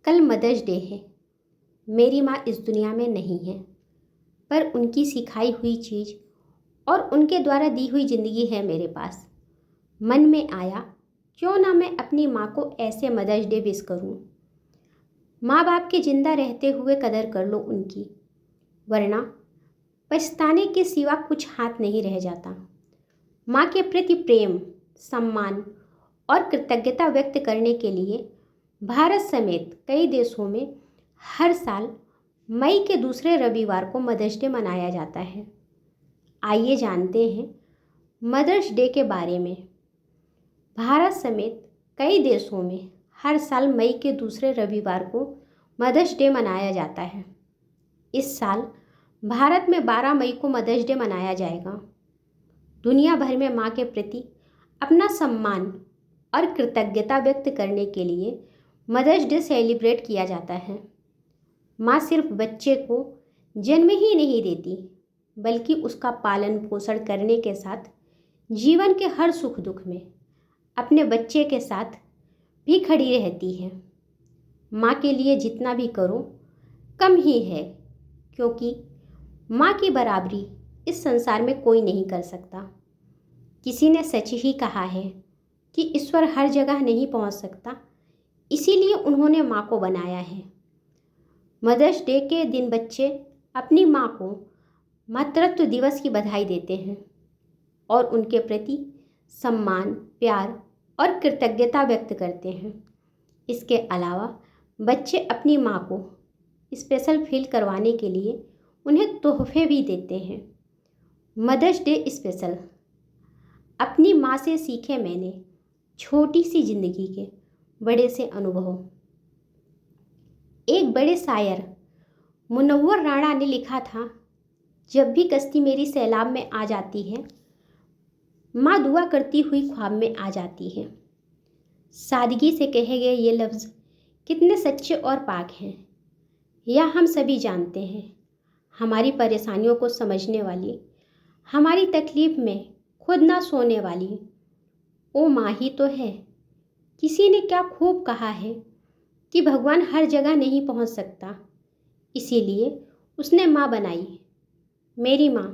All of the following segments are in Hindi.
कल मदर्स डे है। मेरी माँ इस दुनिया में नहीं है, पर उनकी सिखाई हुई चीज़ और उनके द्वारा दी हुई ज़िंदगी है मेरे पास। मन में आया क्यों ना मैं अपनी माँ को ऐसे मदर्स डे विश करूँ। माँ बाप के ज़िंदा रहते हुए कदर कर लो उनकी, वरना पछताने के सिवा कुछ हाथ नहीं रह जाता। माँ के प्रति प्रेम, सम्मान और कृतज्ञता व्यक्त करने के लिए भारत समेत कई देशों में हर साल मई के दूसरे रविवार को मदर्स डे मनाया जाता है। आइए जानते हैं मदर्स डे के बारे में। भारत समेत कई देशों में हर साल मई के दूसरे रविवार को मदर्स डे मनाया जाता है। इस साल भारत में 12 मई को मदर्स डे मनाया जाएगा। दुनिया भर में माँ के प्रति अपना सम्मान और कृतज्ञता व्यक्त करने के लिए मदर्स डे सेलिब्रेट किया जाता है। माँ सिर्फ बच्चे को जन्म ही नहीं देती, बल्कि उसका पालन पोषण करने के साथ जीवन के हर सुख दुख में अपने बच्चे के साथ भी खड़ी रहती है। माँ के लिए जितना भी करो कम ही है, क्योंकि माँ की बराबरी इस संसार में कोई नहीं कर सकता। किसी ने सच ही कहा है कि ईश्वर हर जगह नहीं पहुँच सकता, इसीलिए उन्होंने माँ को बनाया है। मदर्स डे के दिन बच्चे अपनी माँ को मातृत्व दिवस की बधाई देते हैं और उनके प्रति सम्मान, प्यार और कृतज्ञता व्यक्त करते हैं। इसके अलावा बच्चे अपनी माँ को स्पेशल फील करवाने के लिए उन्हें तोहफे भी देते हैं। Mother's day special. अपनी माँ से सीखे मैंने छोटी सी जिंदगी के बड़े से अनुभव। एक बड़े शायर मुनव्वर राणा ने लिखा था, जब भी कश्ती मेरी सैलाब में आ जाती है, माँ दुआ करती हुई ख्वाब में आ जाती है। सादगी से कहे गए ये लफ्ज़ कितने सच्चे और पाक हैं, यह हम सभी जानते हैं। हमारी परेशानियों को समझने वाली, हमारी तकलीफ़ में खुद ना सोने वाली वो माँ ही तो है। किसी ने क्या खूब कहा है कि भगवान हर जगह नहीं पहुंच सकता, इसीलिए उसने माँ बनाई। मेरी माँ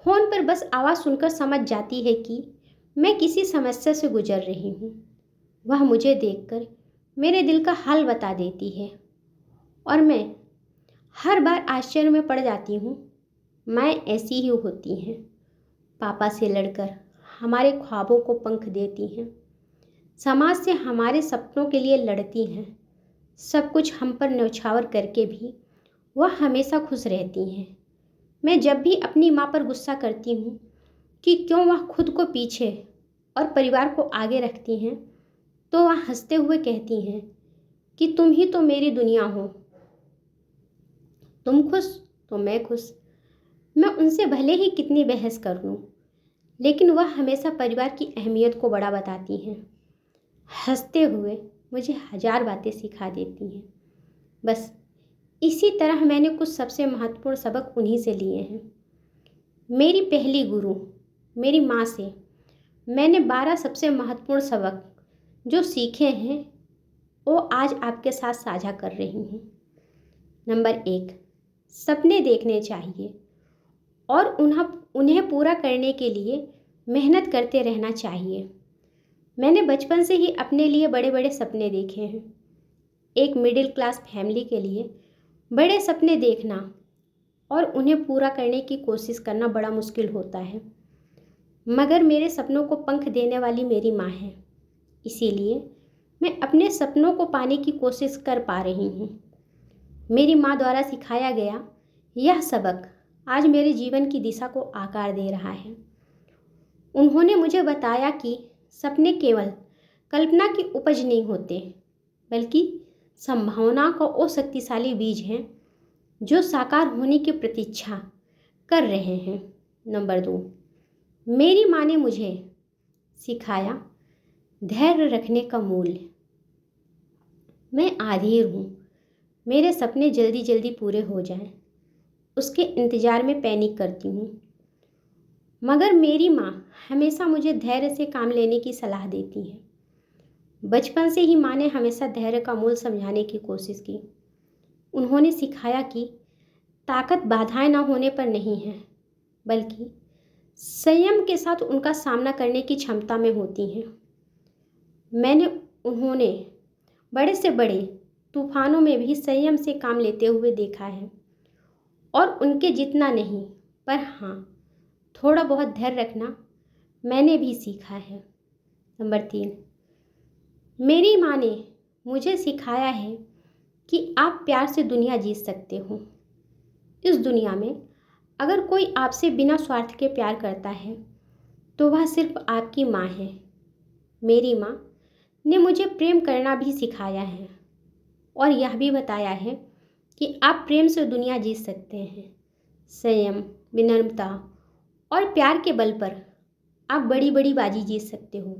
फ़ोन पर बस आवाज़ सुनकर समझ जाती है कि मैं किसी समस्या से गुजर रही हूँ। वह मुझे देखकर मेरे दिल का हाल बता देती है और मैं हर बार आश्चर्य में पड़ जाती हूँ। माँ ऐसी ही होती हैं, पापा से लड़कर हमारे ख्वाबों को पंख देती हैं, समाज से हमारे सपनों के लिए लड़ती हैं। सब कुछ हम पर न्यौछावर करके भी वह हमेशा खुश रहती हैं। मैं जब भी अपनी माँ पर गुस्सा करती हूँ कि क्यों वह खुद को पीछे और परिवार को आगे रखती हैं, तो वह हंसते हुए कहती हैं कि तुम ही तो मेरी दुनिया हो, तुम खुश तो मैं खुश। मैं उनसे भले ही कितनी बहस कर लूँ, लेकिन वह हमेशा परिवार की अहमियत को बड़ा बताती हैं। हंसते हुए मुझे हजार बातें सिखा देती हैं। बस इसी तरह मैंने कुछ सबसे महत्वपूर्ण सबक उन्हीं से लिए हैं। मेरी पहली गुरु मेरी माँ से मैंने 12 सबसे महत्वपूर्ण सबक जो सीखे हैं वो आज आपके साथ साझा कर रही हूँ। नंबर 1, सपने देखने चाहिए और उन्हें पूरा करने के लिए मेहनत करते रहना चाहिए। मैंने बचपन से ही अपने लिए बड़े बड़े सपने देखे हैं। एक मिडिल क्लास फैमिली के लिए बड़े सपने देखना और उन्हें पूरा करने की कोशिश करना बड़ा मुश्किल होता है, मगर मेरे सपनों को पंख देने वाली मेरी माँ है, इसीलिए मैं अपने सपनों को पाने की कोशिश कर पा रही हूँ। मेरी माँ द्वारा सिखाया गया यह सबक आज मेरे जीवन की दिशा को आकार दे रहा है। उन्होंने मुझे बताया कि सपने केवल कल्पना की उपज नहीं होते, बल्कि संभावना का वो शक्तिशाली बीज हैं जो साकार होने की प्रतीक्षा कर रहे हैं। नंबर 2, मेरी माँ ने मुझे सिखाया धैर्य रखने का मूल्य। मैं आधीर हूँ, मेरे सपने जल्दी जल्दी पूरे हो जाएं, उसके इंतज़ार में पैनिक करती हूँ, मगर मेरी माँ हमेशा मुझे धैर्य से काम लेने की सलाह देती है। बचपन से ही माँ ने हमेशा धैर्य का मूल समझाने की कोशिश की। उन्होंने सिखाया कि ताकत बाधाएं ना होने पर नहीं है, बल्कि संयम के साथ उनका सामना करने की क्षमता में होती हैं। मैंने उन्होंने बड़े से बड़े तूफानों में भी संयम से काम लेते हुए देखा है, और उनके जितना नहीं, पर हाँ, थोड़ा बहुत धैर्य रखना मैंने भी सीखा है। नंबर 3, मेरी माँ ने मुझे सिखाया है कि आप प्यार से दुनिया जीत सकते हो। इस दुनिया में अगर कोई आपसे बिना स्वार्थ के प्यार करता है तो वह सिर्फ आपकी माँ है। मेरी माँ ने मुझे प्रेम करना भी सिखाया है और यह भी बताया है कि आप प्रेम से दुनिया जीत सकते हैं। संयम, विनम्रता और प्यार के बल पर आप बड़ी बड़ी बाजी जीत सकते हो।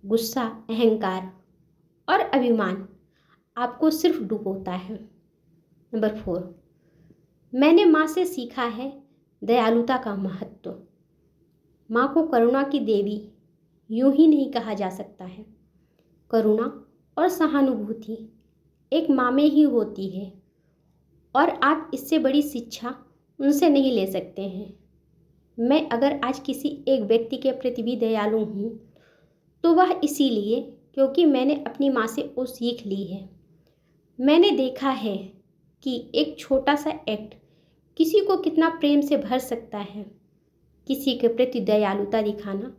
गुस्सा, अहंकार और अभिमान आपको सिर्फ डुबोता है। नंबर 4, मैंने माँ से सीखा है दयालुता का महत्व। माँ को करुणा की देवी यूं ही नहीं कहा जा सकता है। करुणा और सहानुभूति एक माँ में ही होती है, और आप इससे बड़ी शिक्षा उनसे नहीं ले सकते हैं। मैं अगर आज किसी एक व्यक्ति के प्रति भी दयालु हूँ तो वह इसीलिए क्योंकि मैंने अपनी माँ से वो सीख ली है। मैंने देखा है कि एक छोटा सा एक्ट किसी को कितना प्रेम से भर सकता है। किसी के प्रति दयालुता दिखाना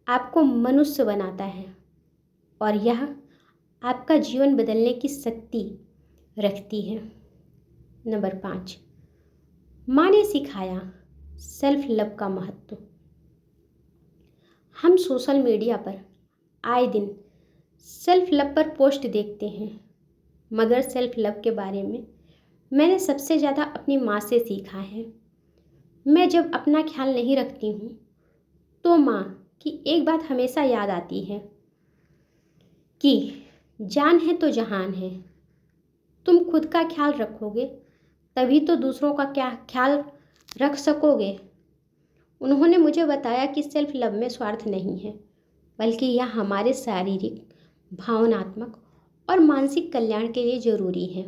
आपको मनुष्य बनाता है, और यह आपका जीवन बदलने की शक्ति रखती है। नंबर 5, माँ ने सिखाया सेल्फ लव का महत्व। हम सोशल मीडिया पर आए दिन सेल्फ लव पर पोस्ट देखते हैं, मगर सेल्फ लव के बारे में मैंने सबसे ज़्यादा अपनी माँ से सीखा है। मैं जब अपना ख्याल नहीं रखती हूँ तो माँ की एक बात हमेशा याद आती है कि जान है तो जहान है। तुम खुद का ख्याल रखोगे तभी तो दूसरों का क्या ख्याल रख सकोगे। उन्होंने मुझे बताया कि सेल्फ लव में स्वार्थ नहीं है, बल्कि यह हमारे शारीरिक, भावनात्मक और मानसिक कल्याण के लिए ज़रूरी है।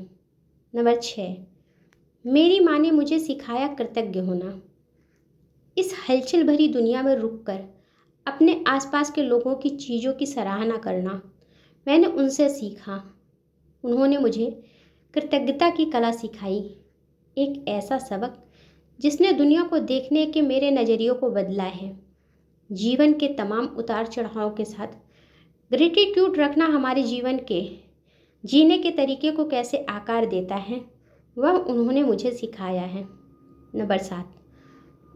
नंबर 6, मेरी माँ ने मुझे सिखाया कृतज्ञ होना। इस हलचल भरी दुनिया में रुककर अपने आसपास के लोगों की चीज़ों की सराहना करना मैंने उनसे सीखा। उन्होंने मुझे कृतज्ञता की कला सिखाई, एक ऐसा सबक जिसने दुनिया को देखने के मेरे नज़रिए को बदला है। जीवन के तमाम उतार चढ़ाव के साथ ग्रेटिट्यूड रखना हमारे जीवन के जीने के तरीके को कैसे आकार देता है, वह उन्होंने मुझे सिखाया है। नंबर 7,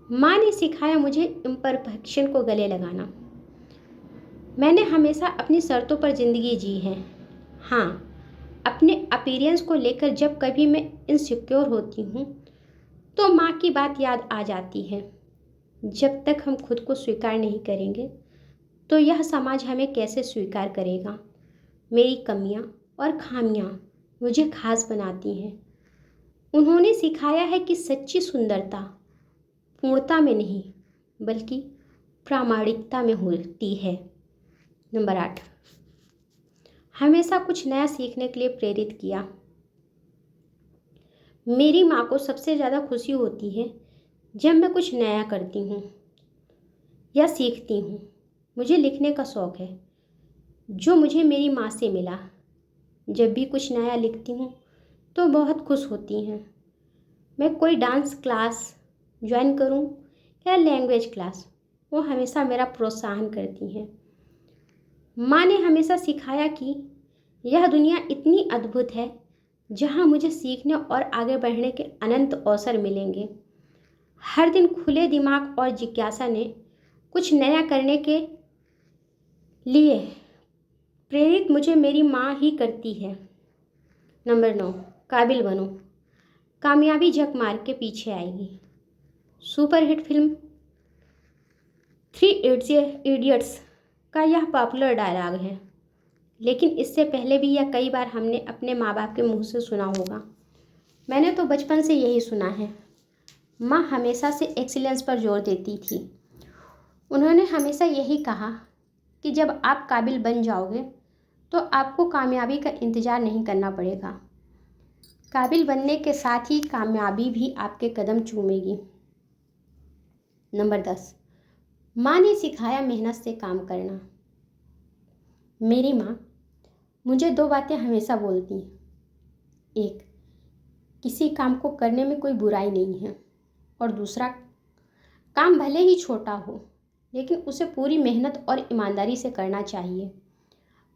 माँ ने सिखाया मुझे इम्परफेक्शन को गले लगाना। मैंने हमेशा अपनी शर्तों पर ज़िंदगी जी है। हाँ, अपने अपीयरेंस को लेकर जब कभी मैं इनसिक्योर होती हूँ तो माँ की बात याद आ जाती है। जब तक हम खुद को स्वीकार नहीं करेंगे तो यह समाज हमें कैसे स्वीकार करेगा। मेरी कमियाँ और खामियाँ मुझे खास बनाती हैं। उन्होंने सिखाया है कि सच्ची सुंदरता पूर्णता में नहीं, बल्कि प्रामाणिकता में होती है। नंबर 8, हमेशा कुछ नया सीखने के लिए प्रेरित किया। मेरी माँ को सबसे ज़्यादा खुशी होती है जब मैं कुछ नया करती हूँ या सीखती हूँ। मुझे लिखने का शौक़ है, जो मुझे मेरी माँ से मिला। जब भी कुछ नया लिखती हूँ तो बहुत खुश होती हैं। मैं कोई डांस क्लास ज्वाइन करूँ या लैंग्वेज क्लास, वो हमेशा मेरा प्रोत्साहन करती हैं। माँ ने हमेशा सिखाया कि यह दुनिया इतनी अद्भुत है जहाँ मुझे सीखने और आगे बढ़ने के अनंत अवसर मिलेंगे। हर दिन खुले दिमाग और जिज्ञासा ने कुछ नया करने के लिए प्रेरित मुझे मेरी माँ ही करती है। नंबर 9, काबिल बनो, कामयाबी झक मार के पीछे आएगी। सुपरहिट फिल्म 3 इडियट्स का यह पॉपुलर डायलॉग है, लेकिन इससे पहले भी यह कई बार हमने अपने माँ बाप के मुंह से सुना होगा। मैंने तो बचपन से यही सुना है। माँ हमेशा से एक्सीलेंस पर जोर देती थी। उन्होंने हमेशा यही कहा कि जब आप काबिल बन जाओगे तो आपको कामयाबी का इंतज़ार नहीं करना पड़ेगा। काबिल बनने के साथ ही कामयाबी भी आपके कदम चूमेगी। नंबर 10, माँ ने सिखाया मेहनत से काम करना। मेरी माँ मुझे 2 बातें हमेशा बोलती हैं। एक, किसी काम को करने में कोई बुराई नहीं है, और दूसरा, काम भले ही छोटा हो लेकिन उसे पूरी मेहनत और ईमानदारी से करना चाहिए।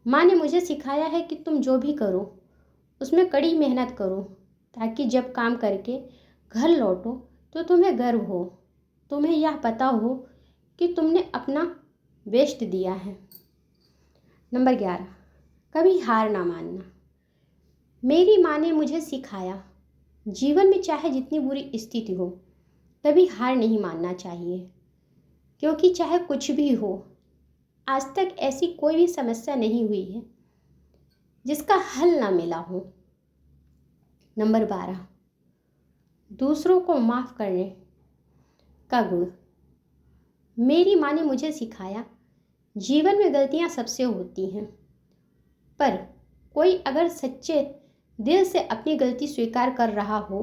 माँ ने मुझे सिखाया है कि तुम जो भी करो उसमें कड़ी मेहनत करो, ताकि जब काम करके घर लौटो तो तुम्हें गर्व हो, तुम्हें यह पता हो कि तुमने अपना बेस्ट दिया है। नंबर 11, कभी हार ना मानना। मेरी माँ ने मुझे सिखाया, जीवन में चाहे जितनी बुरी स्थिति हो कभी हार नहीं मानना चाहिए, क्योंकि चाहे कुछ भी हो, आज तक ऐसी कोई भी समस्या नहीं हुई है जिसका हल ना मिला हो। नंबर 12, दूसरों को माफ़ करने का गुण। मेरी माँ ने मुझे सिखाया, जीवन में गलतियाँ सबसे होती हैं, पर कोई अगर सच्चे दिल से अपनी गलती स्वीकार कर रहा हो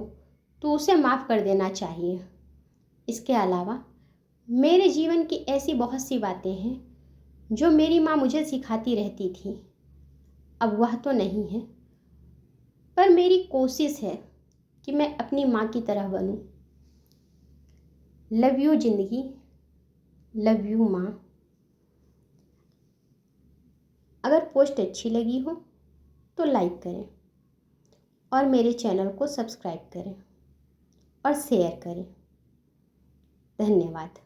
तो उसे माफ़ कर देना चाहिए। इसके अलावा मेरे जीवन की ऐसी बहुत सी बातें हैं जो मेरी माँ मुझे सिखाती रहती थी। अब वह तो नहीं है, पर मेरी कोशिश है कि मैं अपनी माँ की तरह बनूं। लव यू जिंदगी, लव यू माँ। अगर पोस्ट अच्छी लगी हो तो लाइक करें और मेरे चैनल को सब्सक्राइब करें और शेयर करें। धन्यवाद।